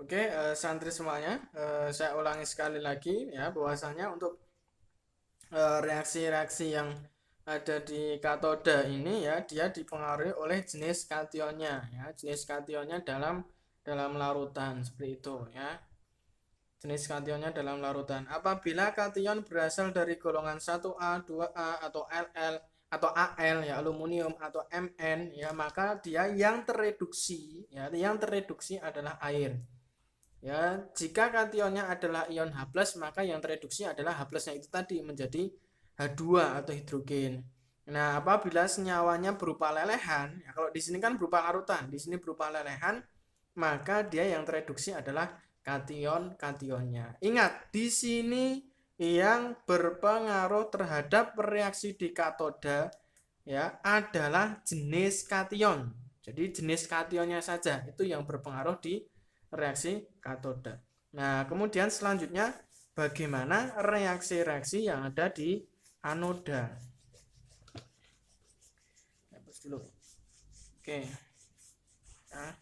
Oke, santri semuanya, saya ulangi sekali lagi ya bahwasanya untuk reaksi-reaksi yang ada di katoda ini ya dia dipengaruhi oleh jenis kationnya ya, jenis kationnya dalam larutan seperti itu ya. Jenis kationnya dalam larutan. Apabila kation berasal dari golongan 1A, 2A atau LL atau AL ya, aluminium atau Mn ya, maka dia yang tereduksi ya, yang tereduksi adalah air. Ya, jika kationnya adalah ion H+, maka yang tereduksi adalah H+-nya itu tadi menjadi H2 atau hidrogen. Nah, apabila senyawanya berupa lelehan, ya kalau di sini kan berupa larutan, di sini berupa lelehan, maka dia yang tereduksi adalah kation-kationnya. Ingat, di sini yang berpengaruh terhadap reaksi di katoda ya adalah jenis kation. Jadi jenis kationnya saja itu yang berpengaruh di reaksi katoda. Nah, kemudian selanjutnya bagaimana reaksi-reaksi yang ada di anoda. Hapus dulu. Oke. Nah,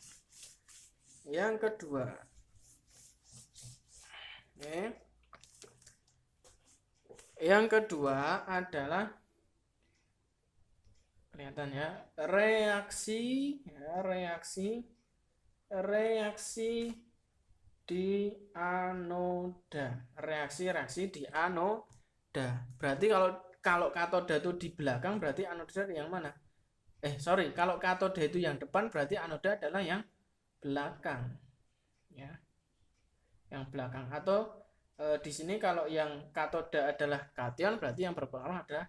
yang kedua. Oke. Yang kedua adalah kelihatan ya, reaksi di anoda. Reaksi di anoda. Berarti kalau katoda itu di belakang, berarti anoda yang mana? Kalau katoda itu yang depan, berarti anoda adalah yang belakang. Ya. Yang belakang. Atau di sini kalau yang katoda adalah kation, berarti yang berpengaruh adalah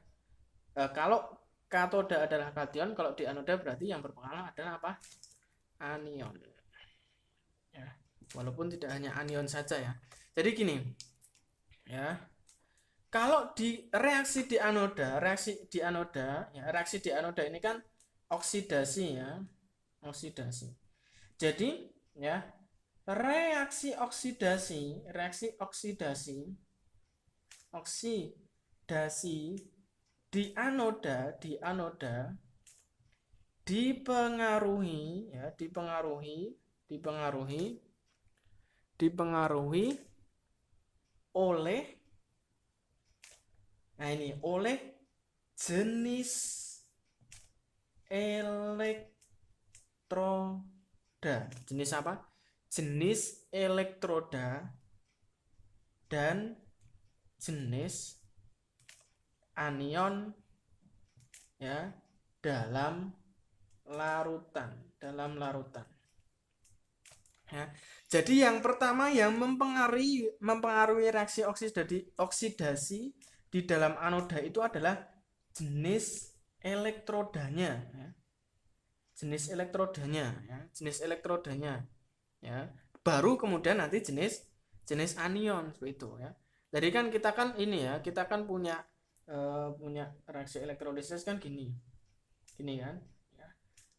kalau katoda adalah kation, kalau di anoda berarti yang berpengaruh adalah apa? Anion. Ya, walaupun tidak hanya anion saja ya. Jadi gini, ya. Kalau di reaksi di anoda ini kan oksidasi ya, oksidasi. Jadi ya, reaksi oksidasi di anoda dipengaruhi oleh jenis elektroda. Jenis apa? Jenis elektroda dan jenis anion ya dalam larutan. Ya. Jadi yang pertama yang mempengaruhi reaksi oksidasi di dalam anoda itu adalah jenis elektrodanya ya. Jenis elektrodanya ya. Baru kemudian nanti jenis anion seperti itu ya. Jadi kan kita kan punya reaksi elektrolisis kan gini kan ya.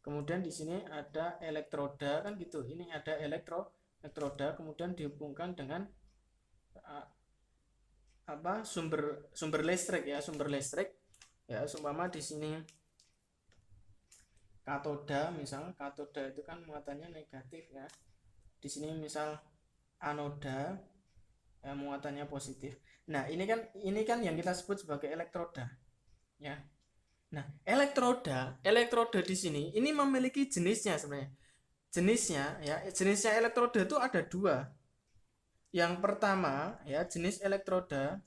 Kemudian di sini ada elektroda kan gitu. Ini ada elektroda kemudian dihubungkan dengan sumber listrik ya, seumpama di sini katoda, misal katoda itu kan muatannya negatif ya. Di sini misal anoda ya, muatannya positif. Nah, ini kan yang kita sebut sebagai elektroda ya. Nah, elektroda di sini ini memiliki jenisnya sebenarnya. Jenisnya elektroda itu ada dua. Yang pertama ya, jenis elektroda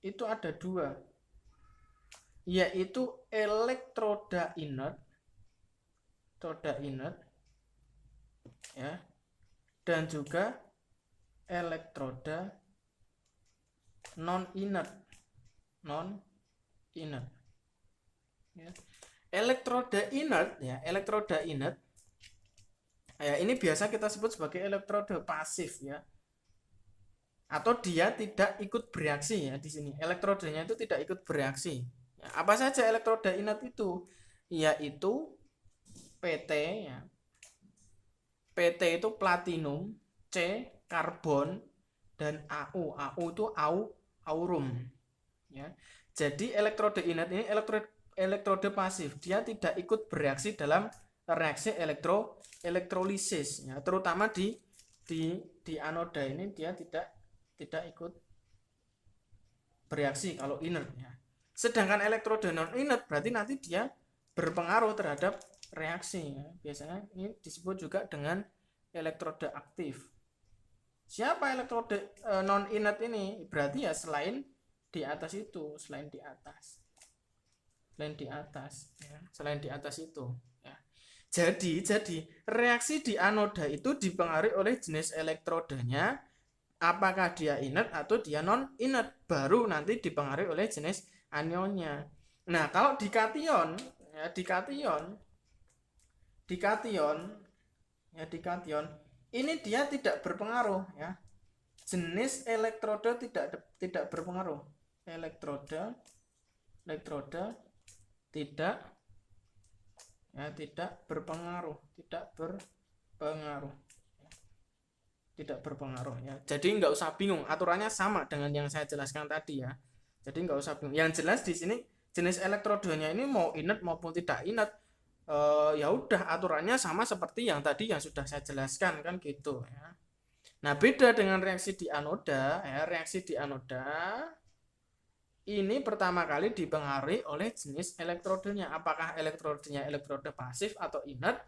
itu ada dua, yaitu elektroda inert ya, dan juga elektroda non inert ya. Elektroda inert ya, ini biasa kita sebut sebagai elektroda pasif ya, atau dia tidak ikut bereaksi ya. Di sini elektrodanya itu tidak ikut bereaksi ya. Apa saja elektroda inert itu? Yaitu PT ya. PT itu platinum, C karbon, dan AU itu aurum ya. Jadi elektroda inert ini elektroda pasif, dia tidak ikut bereaksi dalam reaksi elektrolisis ya, terutama di anoda ini dia tidak ikut bereaksi kalau inert ya. Sedangkan elektroda non inert berarti nanti dia berpengaruh terhadap reaksi ya. Biasanya ini disebut juga dengan elektroda aktif. Siapa elektroda non inert ini? Berarti ya selain di atas itu, selain di atas ya, selain di atas itu ya. Jadi reaksi di anoda itu dipengaruhi oleh jenis elektrodanya, apakah dia inert atau dia non inert, baru nanti dipengaruhi oleh jenis anionnya. Nah, kalau di kation ya, di kation ini dia tidak berpengaruh ya. Jenis elektroda tidak berpengaruh. Elektroda tidak berpengaruh ya. Jadi nggak usah bingung, aturannya sama dengan yang saya jelaskan tadi ya. Jadi nggak usah bingung. Yang jelas di sini jenis elektrodanya ini mau inert maupun tidak inert, ya udah aturannya sama seperti yang tadi yang sudah saya jelaskan kan gitu ya. Nah, beda dengan reaksi di anoda ya. Reaksi di anoda ini pertama kali dipengaruhi oleh jenis elektrodenya. Apakah elektrodenya elektroda pasif atau inert?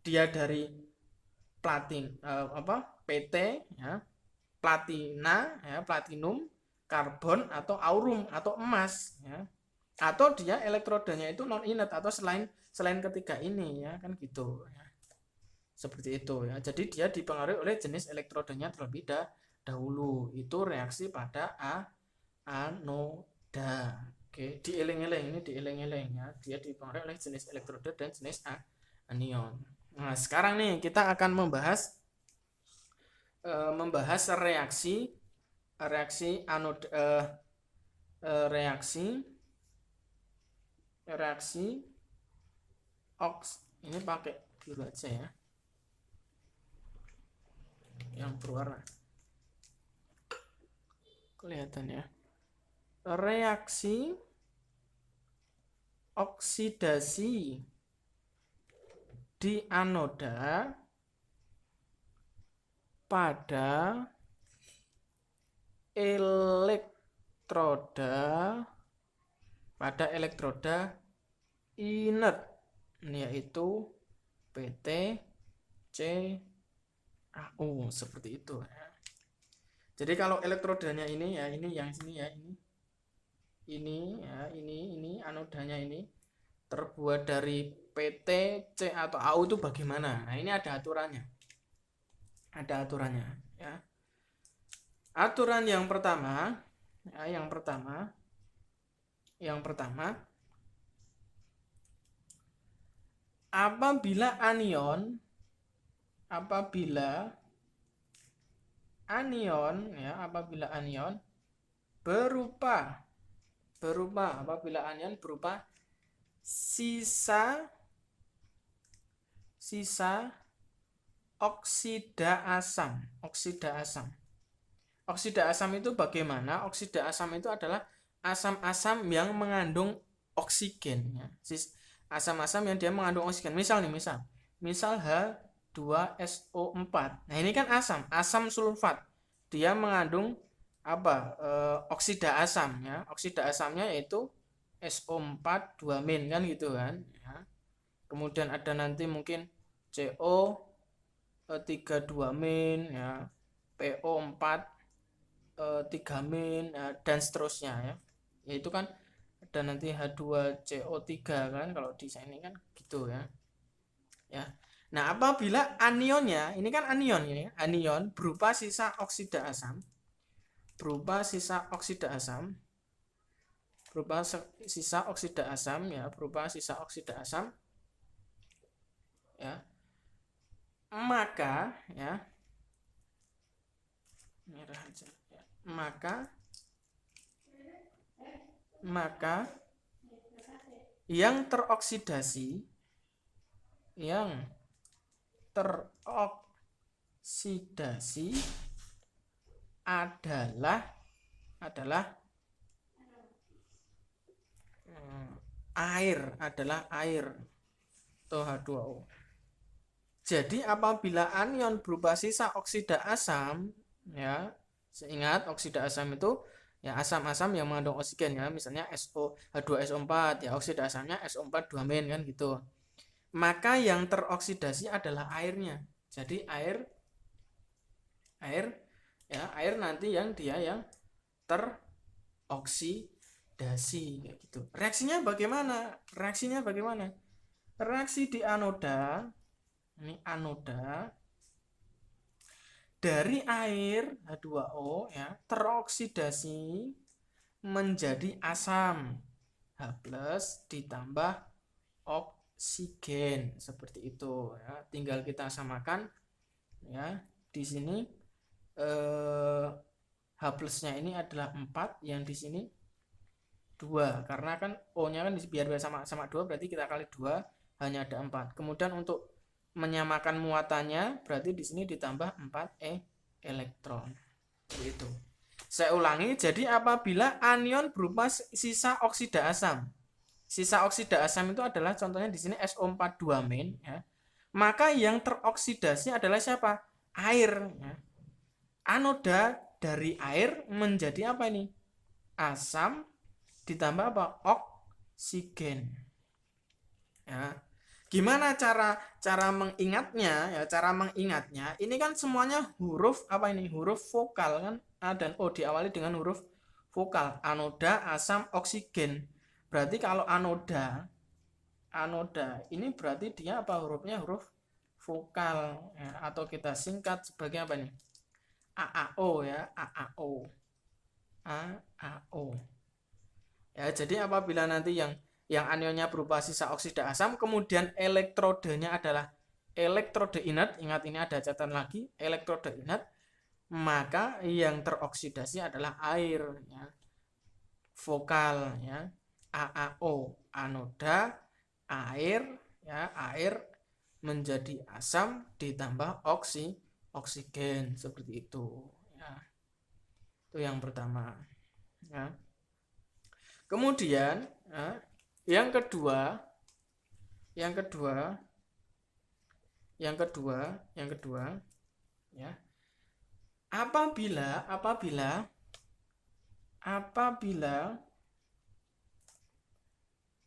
Dia dari PT ya, platina ya, platinum, karbon atau aurum atau emas ya. Atau dia elektrodanya itu non inert atau selain ketiga ini ya, kan gitu ya. Seperti itu ya. Jadi dia dipengaruhi oleh jenis elektrodanya terlebih dahulu. Itu reaksi pada anoda. Oke, dieling-eling ya. Dia dipengaruhi oleh jenis elektroda dan jenis anion. Nah, sekarang nih kita akan membahas reaksi anoda, reaksi ini pakai biru aja ya, yang berwarna kelihatan ya. Reaksi oksidasi di anoda pada elektroda inert, yaitu PT CaO, seperti itu ya. Jadi kalau elektrodanya ini ya, ini yang sini ya, ini anodanya ini terbuat dari PT, C atau AU itu bagaimana? Nah, ini ada aturannya. Ya. Aturan yang pertama ya, apabila anion berupa sisa oksida asam. Oksida asam itu bagaimana? Oksida asam itu adalah asam-asam yang mengandung oksigen ya. Asam-asam yang dia mengandung oksigen. Misal H2SO4. Nah, ini kan asam sulfat. Dia mengandung oksida asam ya. Oksida asamnya yaitu SO4 2- kan gitu kan ya. Kemudian ada nanti mungkin CO 32- ya, PO4 3- dan seterusnya ya. Yaitu kan ada nanti H2CO3 kan kalau di sini kan gitu ya. Ya. Nah, apabila anionnya, ini kan anion ini, anion berupa sisa oksida asam ya. Maka ya, merah aja ya. Maka yang teroksidasi adalah air. atau H2O. Jadi apabila anion berupa sisa oksida asam, ya, ingat oksida asam itu ya asam-asam yang mengandung oksigen ya, misalnya SO H2SO4 ya, oksida asamnya SO4 2- kan gitu. Maka yang teroksidasi adalah airnya. Jadi air ya, air nanti yang dia yang teroksidasi kayak gitu. Reaksinya bagaimana? Reaksi di anoda, ini anoda dari air H2O ya teroksidasi menjadi asam H+ ditambah oksigen seperti itu ya. Tinggal kita samakan ya. Di sini H+-nya ini adalah 4, yang di sini 2 karena kan O-nya kan biar sama 2 berarti kita kali 2 hanya ada 4. Kemudian untuk menyamakan muatannya berarti di sini ditambah 4 elektron. Itu. Saya ulangi, jadi apabila anion berupa sisa oksida asam. Sisa oksida asam itu adalah contohnya di sini SO4 2- ya. Maka yang teroksidasi adalah siapa? Air ya. Anoda dari air menjadi apa ini? Asam ditambah apa? Oksigen. Ya. Gimana cara mengingatnya? Ya, cara mengingatnya ini kan semuanya huruf apa ini? Huruf vokal kan? A dan O diawali dengan huruf vokal. Anoda, asam, oksigen. Berarti kalau anoda ini berarti dia apa? Hurufnya huruf vokal ya, atau kita singkat sebagai apa nih? AAO ya, AAO. AAO. Ya, jadi apabila nanti yang anionnya berupa sisa oksida asam, kemudian elektrodenya adalah elektrode inert, ingat ini ada catatan lagi, elektrode inert, maka yang teroksidasi adalah air ya. Vokal ya, AAO, anoda, air ya, air menjadi asam ditambah oksigen seperti itu ya. Itu yang pertama ya. Kemudian ya, yang kedua ya, apabila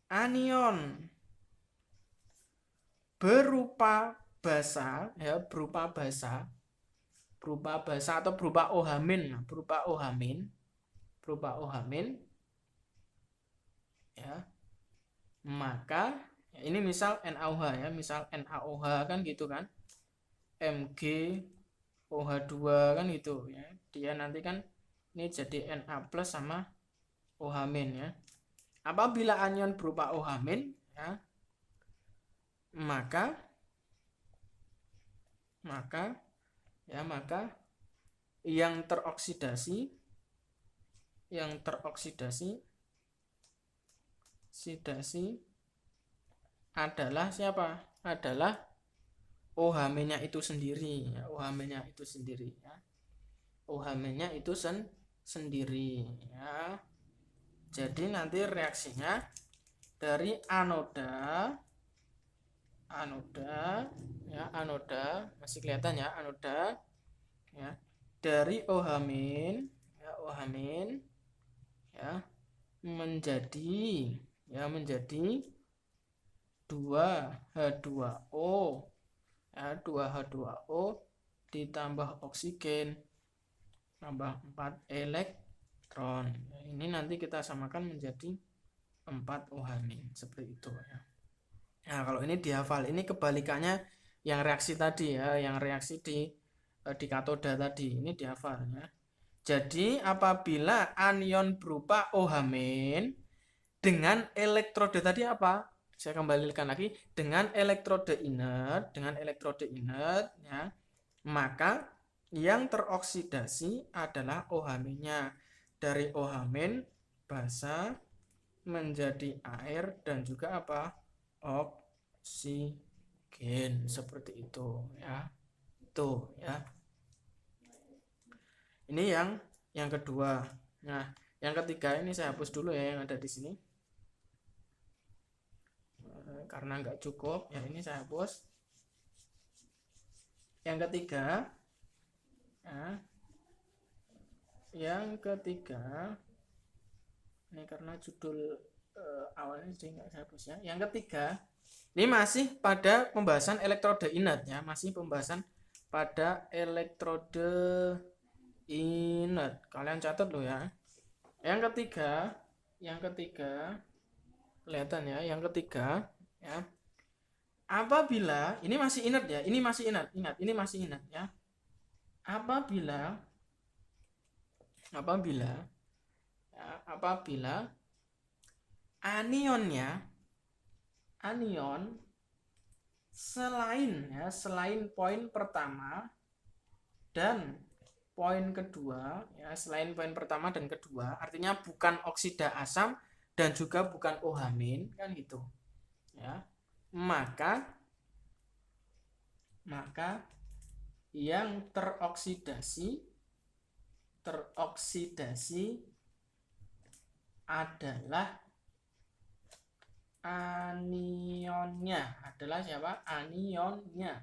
anion berupa basa ya, berupa basa atau berupa OH- ya, maka ya, ini misal NaOH ya, misal NaOH kan gitu kan, MgOH2 kan gitu ya, dia nanti kan ini jadi Na+ sama OH- ya. Apabila anion berupa OH- ya, maka yang teroksidasi adalah siapa? Adalah OH-nya itu sendiri ya, OH-nya itu sendiri ya. OH-nya itu sendiri ya. Jadi nanti reaksinya dari anoda ya, anoda masih kelihatan ya, anoda ya, dari OH- ya menjadi 2H2O ya, 2H2O ditambah oksigen tambah 4 elektron. Ini nanti kita samakan menjadi 4 OH- seperti itu ya. Nah, kalau ini dihafal, ini kebalikannya yang reaksi tadi ya, yang reaksi di katoda tadi, ini dihafal ya. Jadi apabila anion berupa OH- dengan elektrode tadi apa? Saya kembalikan lagi, dengan elektrode inert ya, maka yang teroksidasi adalah OH-nya. Dari OH- basa menjadi air dan juga apa? Oksigen seperti itu ya. Itu ya. Ini yang kedua. Nah, yang ketiga ini saya hapus dulu ya yang ada di sini. karena nggak cukup ya, ini saya hapus. Yang ketiga ya, yang ketiga ini karena judul awalnya jadi nggak saya hapus ya. Yang ketiga ini masih pada pembahasan elektrode inert ya, masih pembahasan pada elektrode inert. Kalian catat loh ya. Yang ketiga kelihatan ya, yang ketiga ya. Apabila ini masih inert ya, ini masih inert, ingat ini masih inert ya. Apabila anion selain poin pertama dan poin kedua ya, selain poin pertama dan kedua, artinya bukan oksida asam dan juga bukan OH- kan gitu ya, maka yang teroksidasi adalah anionnya. Adalah siapa? Anionnya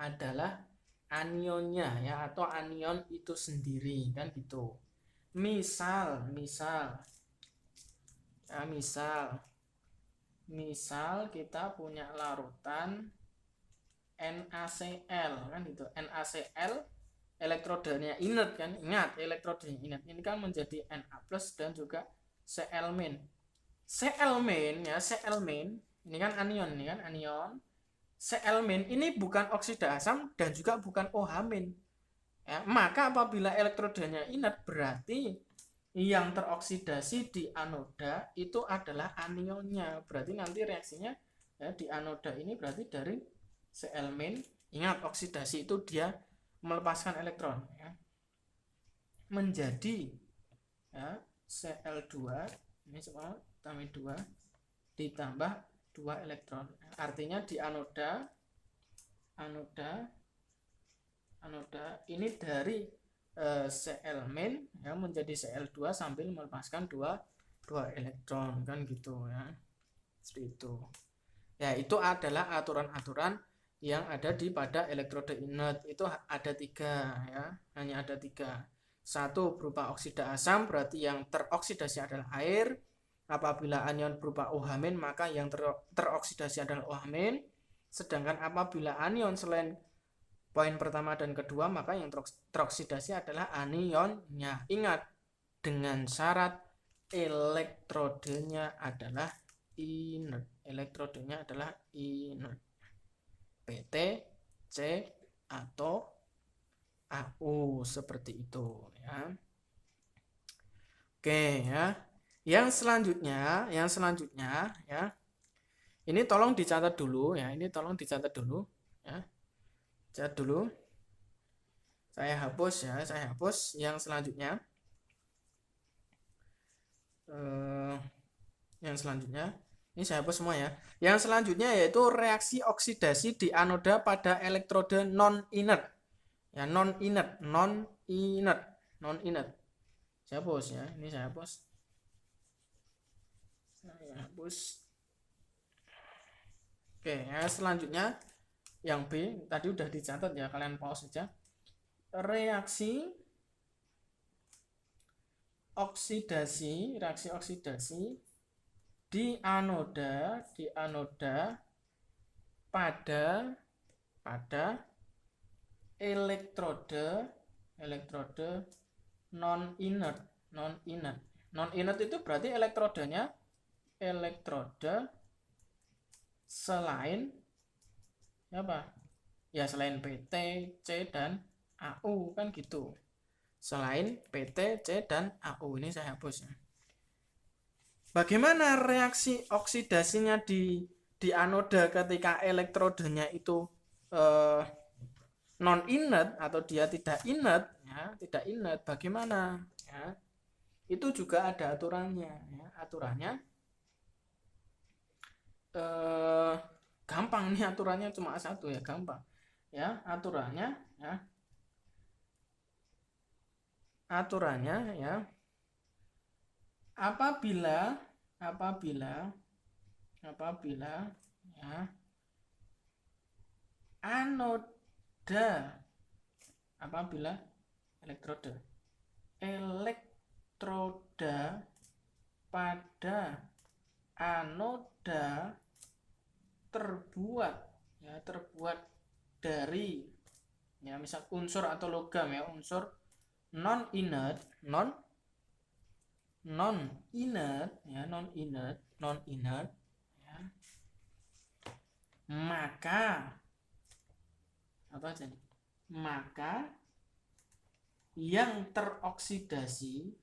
adalah anionnya ya, atau anion itu sendiri kan gitu. Misal kita punya larutan NaCl kan gitu. NaCl elektrodenya inert kan, ingat elektrodenya inert, ini kan menjadi Na+ dan juga Cl-. Cl- ini kan anion, Cl- ini bukan oksida asam dan juga bukan OH- ya, maka apabila elektrodenya inert berarti yang teroksidasi di anoda itu adalah anionnya. Berarti nanti reaksinya ya, di anoda ini berarti dari Cl-. Ingat oksidasi itu dia melepaskan elektron ya, menjadi ya, Cl2 ini semua tambah 2 ditambah 2 elektron. Artinya di anoda ini dari Cl- ya menjadi Cl2 sambil melepaskan 2 elektron kan gitu ya. Seperti itu. Ya, itu adalah aturan-aturan yang ada di pada elektrode inert. Itu ada 3 ya, hanya ada 3. 1 berupa oksida asam, berarti yang teroksidasi adalah air. Apabila anion berupa OH- maka yang teroksidasi adalah OH-. Sedangkan apabila anion selain poin pertama dan kedua, maka yang teroksidasi adalah anionnya. Ingat, dengan syarat elektrodenya adalah inert. PT, C, atau AU seperti itu ya. Oke ya. Yang selanjutnya ya. Ini tolong dicatat dulu ya. Ya. Catat dulu. Saya hapus yang selanjutnya. Ini saya hapus semua ya. Yang selanjutnya yaitu reaksi oksidasi di anoda pada elektrode non-inert. Ya, non-inert. Saya hapus ya. Ini saya hapus. Oke, ya, selanjutnya yang B tadi udah dicatat ya, kalian pause saja. Reaksi oksidasi di anoda pada elektrode non-inert. Non-inert itu berarti elektrodenya selain apa? Ya selain PT, C, dan AU kan gitu. Selain PT, C, dan AU. Ini saya hapus ya. Bagaimana reaksi oksidasinya di anoda ketika elektrodenya itu non-inert atau dia tidak inert ya, bagaimana ya? Itu juga ada aturannya ya. Aturannya gampang nih, aturannya cuma 1 ya, gampang ya. Aturannya ya, apabila apabila ya anoda apabila elektroda pada anoda terbuat dari ya misal unsur atau logam ya, unsur non inert ya, maka apa aja nih? Maka yang teroksidasi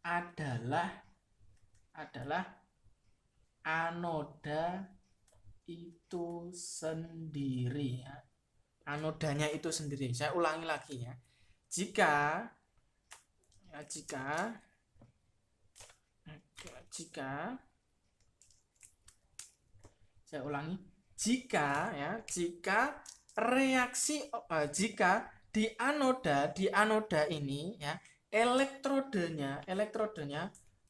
adalah anoda itu sendiri ya. Anodanya itu sendiri. Saya ulangi lagi ya. Jika saya ulangi, jika reaksi jika di anoda ini ya elektrodenya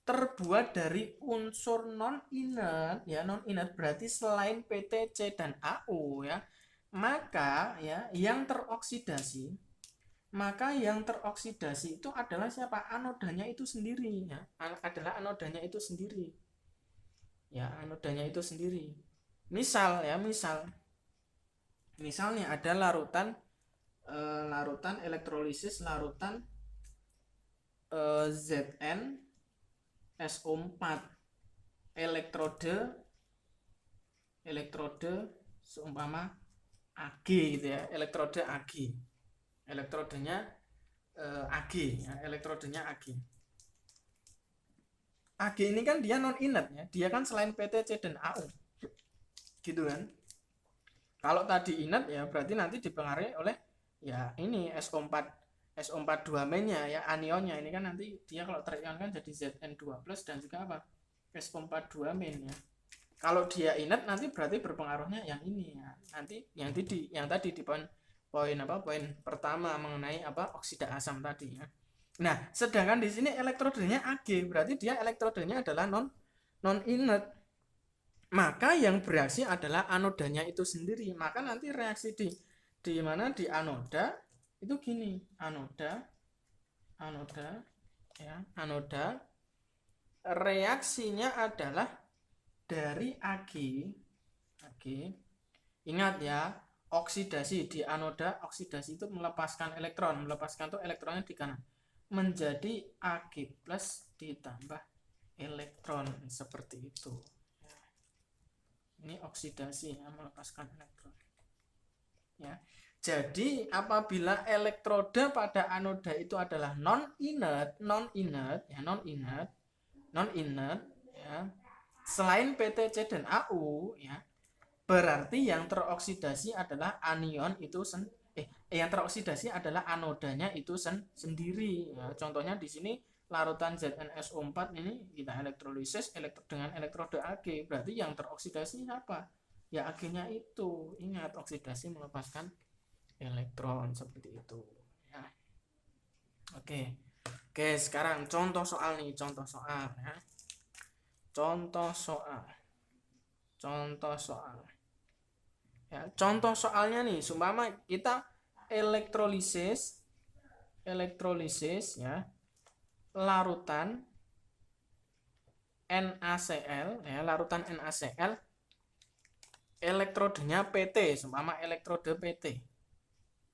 terbuat dari unsur non inert ya, non inert berarti selain PT, C dan AU ya, maka yang teroksidasi itu adalah siapa? Anodanya itu sendiri ya, anodanya itu sendiri. Misalnya ada larutan elektrolisis Zn SO4, elektrode seumpama Ag gitu ya, elektrodenya Ag. Ag ini kan dia non inert ya, dia kan selain PT, C dan AU gitu kan. Kalau tadi inert ya berarti nanti dipengaruhi oleh ya ini SO4 2 mainnya ya, anionnya ini kan nanti dia kalau terionkan jadi Zn2+ dan juga apa? SO4 2 main ya. Kalau dia inert nanti berarti berpengaruhnya yang ini ya. Nanti yang tadi di poin pertama mengenai oksida asam tadi ya. Nah, sedangkan di sini elektrodenya Ag, berarti dia elektrodenya adalah non inert. Maka yang bereaksi adalah anodanya itu sendiri. Maka nanti reaksi di mana di anoda itu gini, anoda reaksinya adalah dari Ag. Ingat ya, oksidasi di anoda, oksidasi itu melepaskan tuh elektronnya di kanan menjadi Ag+ ditambah elektron seperti itu. Ini oksidasi ya, melepaskan elektron. Ya. Jadi apabila elektroda pada anoda itu adalah non inert ya, selain PT, C dan AU ya, berarti yang teroksidasi adalah anion itu yang teroksidasi adalah anodanya itu sendiri ya. Contohnya di sini larutan ZnSO4 ini kita elektrolisis dengan elektroda Ag, berarti yang teroksidasi apa? Ya Ag-nya itu. Ingat, oksidasi melepaskan elektron seperti itu ya. Oke, sekarang contoh soal ya. Contoh soalnya nih, seumpama kita elektrolisis ya, larutan NaCl ya, elektrodenya PT, seumpama elektrode PT,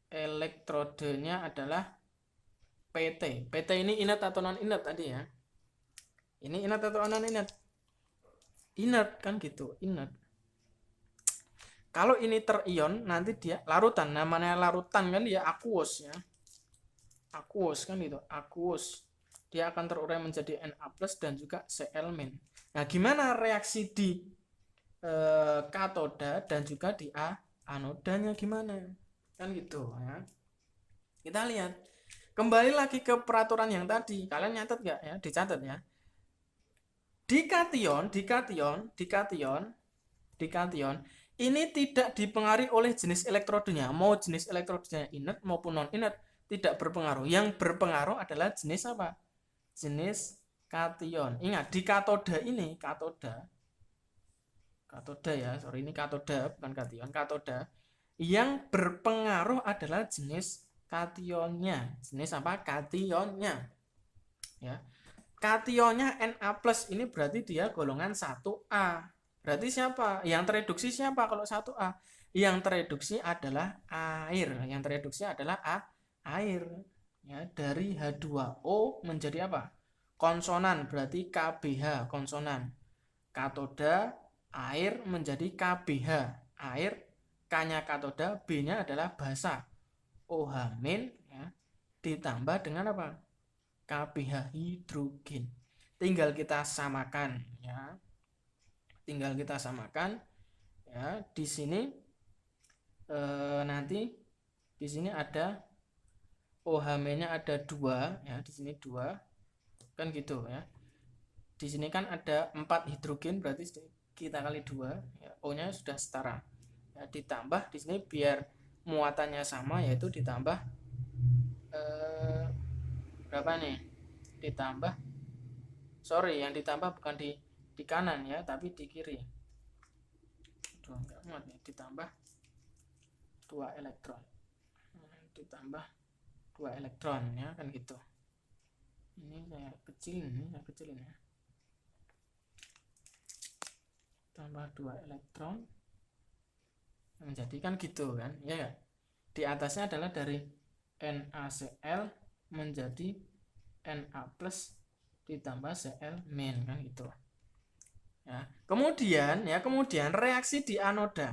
elektrodenya adalah PT ini inert atau non inert tadi ya, ini inert atau non inert? Inert kan gitu, inert. Kalau ini terion nanti dia larutan, namanya larutan kan dia aqueous ya, aqueous kan gitu, aqueous, dia akan terurai menjadi Na+ dan juga Cl-. Nah gimana reaksi di katoda dan juga di anodanya gimana kan gitu ya. Kita lihat kembali lagi ke peraturan yang tadi, kalian nyatet nggak ya? Dicatat ya. Di kation ini tidak dipengaruhi oleh jenis elektrodenya, mau jenis elektrodenya inert maupun non inert tidak berpengaruh. Yang berpengaruh adalah jenis apa? jenis kation. Ingat di katoda ini, katoda ya, sorry, ini katoda bukan kation, katoda. Yang berpengaruh adalah jenis kationnya. Jenis apa? Kationnya. Ya. Kationnya Na+ ini berarti dia golongan 1A. Berarti siapa? Yang tereduksi siapa kalau 1A? Yang tereduksi adalah air. Yang tereduksi adalah air. Ya, dari H2O menjadi apa? Konsonan, berarti KBH, konsonan. Katoda air menjadi KBH, air. K-nya katoda, B-nya adalah basa, OH- ya, ditambah dengan apa? KBH, hidrogen. Tinggal kita samakan ya. Tinggal kita samakan ya. Di sini nanti di sini ada OH-nya ada 2 ya, di sini 2. Kan gitu ya. Di sini kan ada 4 hidrogen, berarti kita kali 2 ya, O-nya sudah setara. Ya, ditambah di sini biar muatannya sama, yaitu ditambah berapa nih? Ditambah, sorry, yang ditambah bukan di kanan ya, tapi di kiri. Aduh, enggak muat nih. Ditambah 2 elektron. Ditambah 2 elektron ya, kan gitu. Ini saya kecilin ya. Tambah 2 elektron menjadikan gitu kan ya. Di atasnya adalah dari NaCl menjadi Na+ ditambah Cl- kan gitu ya. Kemudian reaksi di anoda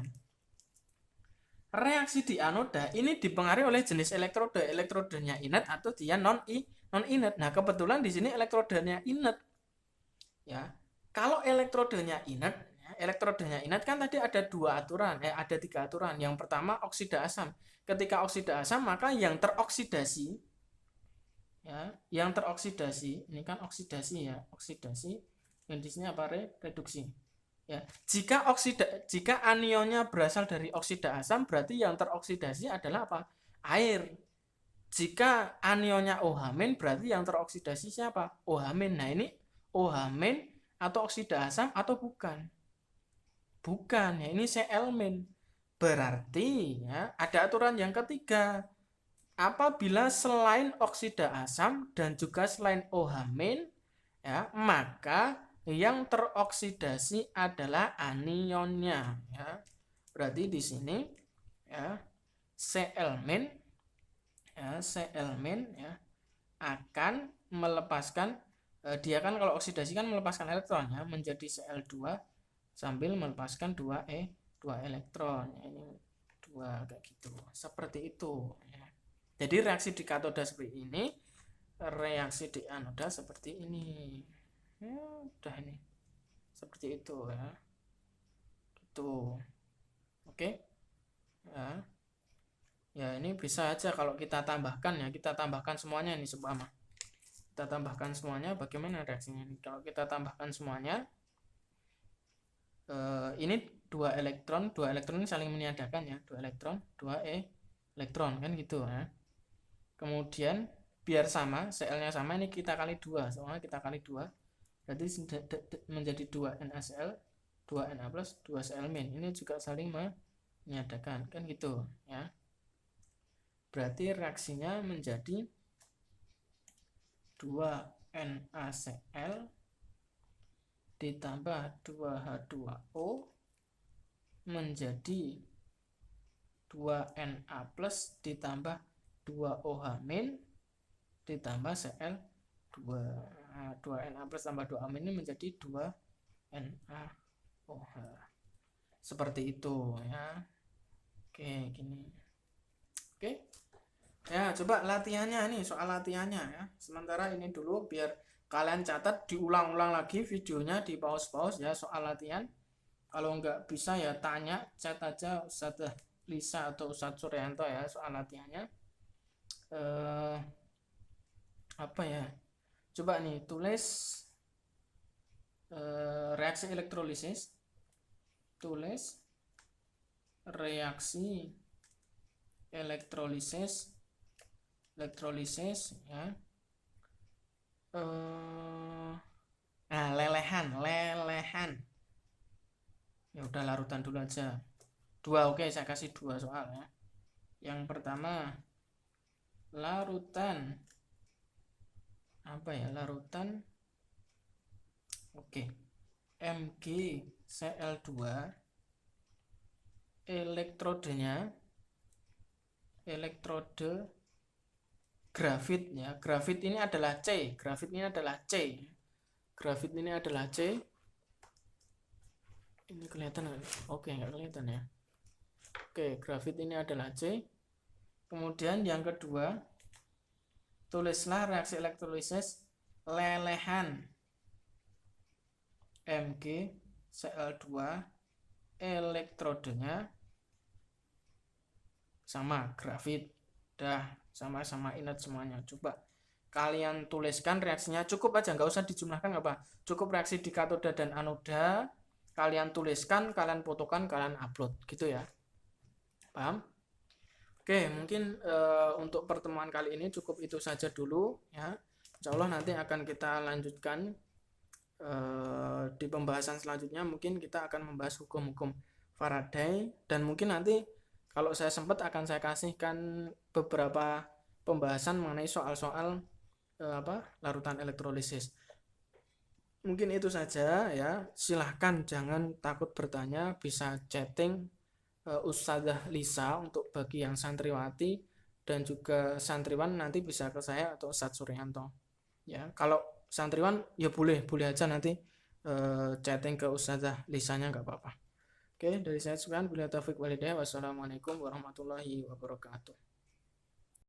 ini dipengaruhi oleh jenis elektrodenya inert atau dia non inert. Nah, kebetulan di sini elektrodenya inert ya. Kalau elektrodenya inert kan tadi ada 3 aturan. Yang pertama oksida asam. Ketika oksida asam, maka yang teroksidasi ini kan oksidasi ya, yang di sini apa? Reduksi ya. Jika anionnya berasal dari oksida asam, berarti yang teroksidasi adalah apa? Air. Jika anionnya OH- berarti yang teroksidasi siapa? OH-. Nah, ini OH- atau oksida asam atau bukan? Bukan ya, ini Cl-. Berarti ya ada aturan yang ketiga. Apabila selain oksida asam dan juga selain OH- ya, maka yang teroksidasi adalah anionnya ya. Berarti di sini ya Cl- ya akan melepaskan dia kan kalau oksidasi kan melepaskan elektron ya, menjadi Cl2 sambil melepaskan 2 elektron ya, ini 2 kayak gitu, seperti itu ya. Jadi reaksi di katoda seperti ini, reaksi di anoda seperti ini ya, udah ini seperti itu ya, gitu. Oke ya. Ya, ini bisa aja kalau kita tambahkan ya, kita tambahkan semuanya ini seumpama. Kita tambahkan semuanya, bagaimana reaksinya ini? Kalau kita tambahkan semuanya, ini 2 elektron ini saling meniadakan ya, 2 elektron, 2 elektron kan gitu ya. Kemudian biar sama, Cl-nya sama, ini kita kali 2, soalnya kita kali 2, berarti menjadi 2 NaCl, 2 Na+, 2 Cl-. Ini juga saling meniadakan kan gitu ya. Berarti reaksinya menjadi 2 NaCl ditambah 2H2O menjadi 2 Na+ ditambah 2 OH- ditambah Cl2. 2 Na+ tambah 2 OH- ini menjadi 2 NaOH. Seperti itu ya. Oke, gini. Oke. Ya, coba latihannya nih, soal latihannya ya. Sementara ini dulu biar kalian catat, diulang-ulang lagi videonya, di pause-pause ya soal latihan. Kalau nggak bisa ya tanya, chat aja Ustadzah Lisa atau Ustadz Suryanto ya soal latihannya. Apa ya? Coba nih tulis reaksi elektrolisis. Tulis reaksi elektrolisis ya Lelehan. Ya udah larutan dulu aja. 2, oke, saya kasih 2 soal ya. Yang pertama, larutan apa ya? Larutan oke. MgCl2 elektrode grafit ya. Grafit ini adalah C. Ini kelihatan nggak? Oke, nggak kelihatan ya. Oke, grafit ini adalah C. Kemudian yang kedua, tulislah reaksi elektrolisis lelehan MgCl2 elektrodenya sama grafit. Dah, sama-sama ingat semuanya. Coba kalian tuliskan reaksinya, cukup aja, nggak usah dijumlahkan apa. Cukup reaksi di katoda dan anoda kalian tuliskan, kalian fotokan, kalian upload gitu ya. Paham? Oke, mungkin untuk pertemuan kali ini cukup itu saja dulu ya. Insya Allah nanti akan kita lanjutkan di pembahasan selanjutnya. Mungkin kita akan membahas hukum-hukum Faraday, dan mungkin nanti kalau saya sempat akan saya kasihkan beberapa pembahasan mengenai soal-soal larutan elektrolisis. Mungkin itu saja ya. Silahkan jangan takut bertanya, bisa chatting Ustazah Lisa untuk bagi yang santriwati, dan juga santriwan nanti bisa ke saya atau Ustadz Suryanto ya. Kalau santriwan ya boleh aja nanti chatting ke Ustazah Lisanya, nggak apa-apa. Oke, dari saya sekian. Bila taufik walhidayah. Wassalamualaikum warahmatullahi wabarakatuh.